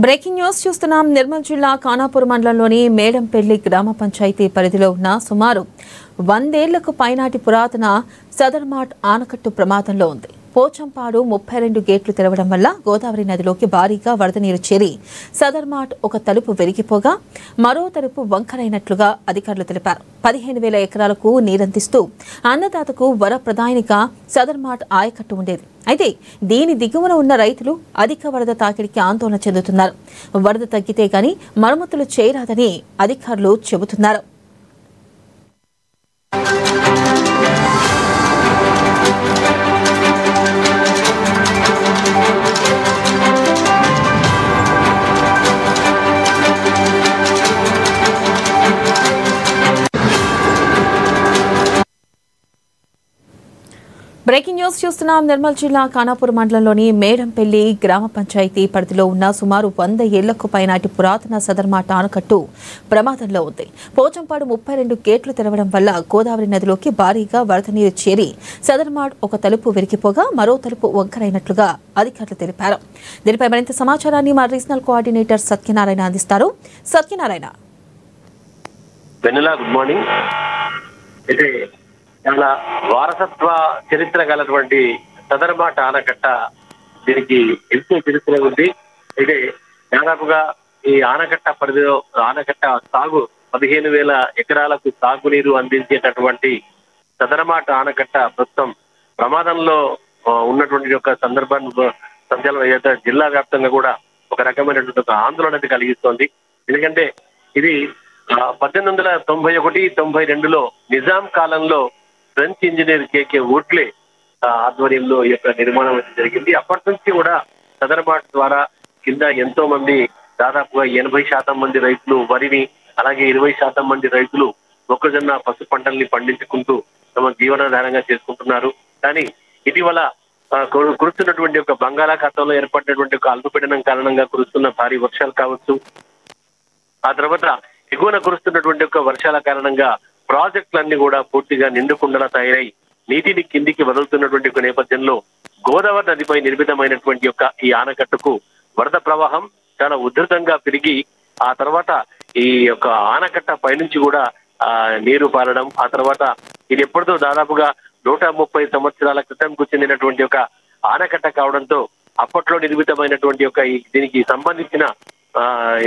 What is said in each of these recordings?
Breaking news చూస్తున్నాం. నిర్మల్ జిల్లా ఖానాపూర్ మండలంలోని మేడంపల్లి గ్రామ పంచాయతీ పరిధిలో ఉన్న సుమారు 100 ఏళ్లకు పైనాటి పురాతన సదర్మాట్ ఆనకట్టు ప్రమాదంలో ఉంది. పోచంపాడు 32 గేట్లు తెరవడం వల్ల గోదావరి నదిలోకి భారీగా వరద నీరు చేరి సదర్మాట్ ఒక తలుపు విరిగిపోగా మరో తలుపు వంకరైనట్లుగా అధికారులు తెలిపారు. 15,000 ఎకరాలకు నీరందిస్తూ అన్నదాతకు వరప్రదాయనిగా సదర్మాట్ ఆయకట్టు ఉండేది. అయితే దీని దిగువన ఉన్న రైతులు అధిక వరద తాకిడికి ఆందోళన చెందుతున్నారు. వరద తగ్గితే గాని మరమ్మతులు చేయరాదని అధికారులు చెబుతున్నారు. బ్రేకింగ్ న్యూస్ చూస్తున్నాం. నిర్మల్ జిల్లా ఖానాపూర్ మండలంలోని మేడంపల్లి గ్రామ పంచాయతీ పరిధిలో ఉన్న సుమారు 100 ఏళ్లకు పైనాటి పురాతన సదర్మాట్ ఆనకట్టు ప్రమాదంలో ఉంది. పోచంపాడు 32 గేట్లు తెరవడం వల్ల గోదావరి నదిలోకి భారీగా వరద నీరు చేరి సదర్మాట్ ఒక తలుపు విరిగిపోగా మరో తలుపు వంకరైనట్లుగా అధికారులు తెలిపారు. దీనిపై మరింత సమాచారాన్ని మా రీజనల్ కోఆర్డినేటర్ సత్యనారాయణ అందిస్తారు. Satyanarayana, good morning. చాలా వారసత్వ చరిత్ర గలటువంటి సదర్మాట్ ఆనకట్ట, దీనికి ఎంతో చరిత్ర ఉంది. అయితే దాదాపుగా ఈ ఆనకట్ట పరిధిలో ఆనకట్ట సాగు 15,000 ఎకరాలకు సాగునీరు అందించేటటువంటి సదర్మాట్ ఆనకట్ట ప్రస్తుతం ప్రమాదంలో ఉన్నటువంటి ఒక సందర్భంలో జిల్లా వ్యాప్తంగా కూడా ఒక రకమైనటువంటి ఒక ఆందోళన కలిగిస్తోంది. ఎందుకంటే ఇది 1891-92లో నిజాం కాలంలో ఫ్రెంచ్ ఇంజనీర్ కేకే ఓట్లే ఆధ్వర్యంలో ఈ యొక్క నిర్మాణం జరిగింది. అప్పటి నుంచి కూడా సదర్మాట్ ద్వారా కింద ఎంతో మంది, దాదాపుగా 80% మంది రైతులు వరిని, అలాగే 20% మంది రైతులు మొక్కజొన్న, పసు పంటల్ని పండించుకుంటూ తమ జీవనాధారంగా చేసుకుంటున్నారు. కానీ ఇటీవల కురుస్తున్నటువంటి ఒక బంగాళాఖాతంలో ఏర్పడినటువంటి ఒక అల్పపీడనం కారణంగా కురుస్తున్న భారీ వర్షాలు కావచ్చు, ఆ తర్వాత ఎగువన కురుస్తున్నటువంటి ఒక వర్షాల కారణంగా ప్రాజెక్టులన్నీ కూడా పూర్తిగా నిండుకుండలా తయారై నీటిని కిందికి వదులుతున్నటువంటి ఒక నేపథ్యంలో గోదావరి నదిపై నిర్మితమైనటువంటి యొక్క ఈ ఆనకట్టుకు వరద ప్రవాహం చాలా ఉధృతంగా పెరిగి ఆ తర్వాత ఈ యొక్క ఆనకట్ట పైనుంచి కూడా నీరు పారడం, ఆ తర్వాత ఇది ఎప్పటితో దాదాపుగా 130 సంవత్సరాల క్రితంకు చెందినటువంటి ఒక ఆనకట్ట కావడంతో అప్పట్లో నిర్మితమైనటువంటి యొక్క దీనికి సంబంధించిన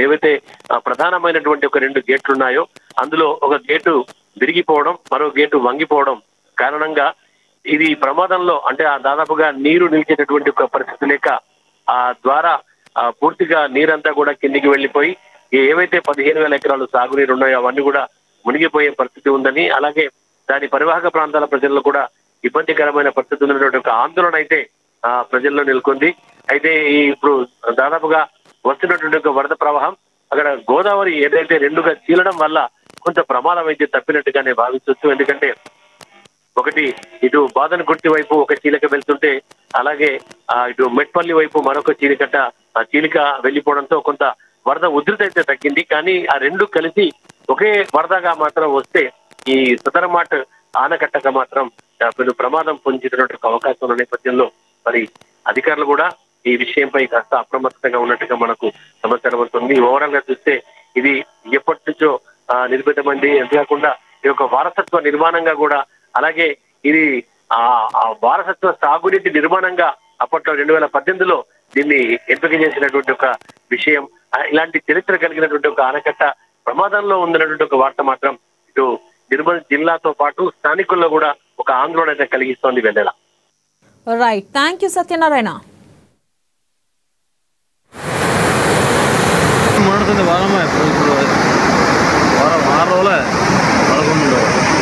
ఏవైతే ప్రధానమైనటువంటి ఒక 2 గేట్లు ఉన్నాయో అందులో ఒక గేటు విరిగిపోవడం, మరో గేటు వంగిపోవడం కారణంగా ఇది ప్రమాదంలో, అంటే దాదాపుగా నీరు నిలిచేటటువంటి ఒక పరిస్థితి లేక ఆ ద్వారా పూర్తిగా నీరంతా కూడా కిందికి వెళ్లిపోయి ఏవైతే 15,000 ఎకరాలు సాగునీరు ఉన్నాయో అవన్నీ కూడా మునిగిపోయే పరిస్థితి ఉందని, అలాగే దాని పరివాహక ప్రాంతాల ప్రజల్లో కూడా ఇబ్బందికరమైన పరిస్థితి ఉన్నటువంటి ఒక ఆందోళన అయితే ప్రజల్లో నెలకొంది. అయితే ఇప్పుడు దాదాపుగా వస్తున్నటువంటి ఒక వరద ప్రవాహం అక్కడ గోదావరి ఏదైతే 2గా చీలడం వల్ల కొంత ప్రమాదం అయితే తప్పినట్టుగానే భావించవచ్చు. ఎందుకంటే ఒకటి ఇటు బాదనగుర్తి వైపు ఒక చీలిక వెళ్తుంటే, అలాగే ఇటు మెట్పల్లి వైపు మరొక చీలిక వెళ్లిపోవడంతో కొంత వరద ఉధృతి అయితే తగ్గింది. కానీ ఆ 2 కలిసి ఒకే వరదగా మాత్రం వస్తే ఈ సదర్మాట్ ఆనకట్టగా మాత్రం ప్రమాదం పొందినటువంటి అవకాశం ఉన్న నేపథ్యంలో మరి అధికారులు కూడా ఈ విషయంపై కాస్త అప్రమత్తంగా ఉన్నట్టుగా మనకు సమాచారం అవుతుంది. ఓవరాల్ గా చూస్తే ఇది ఎప్పటి నుంచో నిర్మితమైంది, అంతేకాకుండా ఈ యొక్క వారసత్వ నిర్మాణంగా కూడా, అలాగే ఇది వారసత్వ సాగునీటి నిర్మాణంగా అప్పట్లో 2018లో దీన్ని ఎంపిక చేసినటువంటి ఒక విషయం. ఇలాంటి చరిత్ర కలిగినటువంటి ఒక ఆనకట్ట ప్రమాదంలో ఉందన్నటువంటి ఒక వార్త మాత్రం ఇటు నిర్మల్ జిల్లాతో పాటు స్థానికుల్లో కూడా ఒక ఆందోళన అయితే కలిగిస్తోంది. Vennela. Right, thank you Satyanarayana. వారం 6 రోజులే 11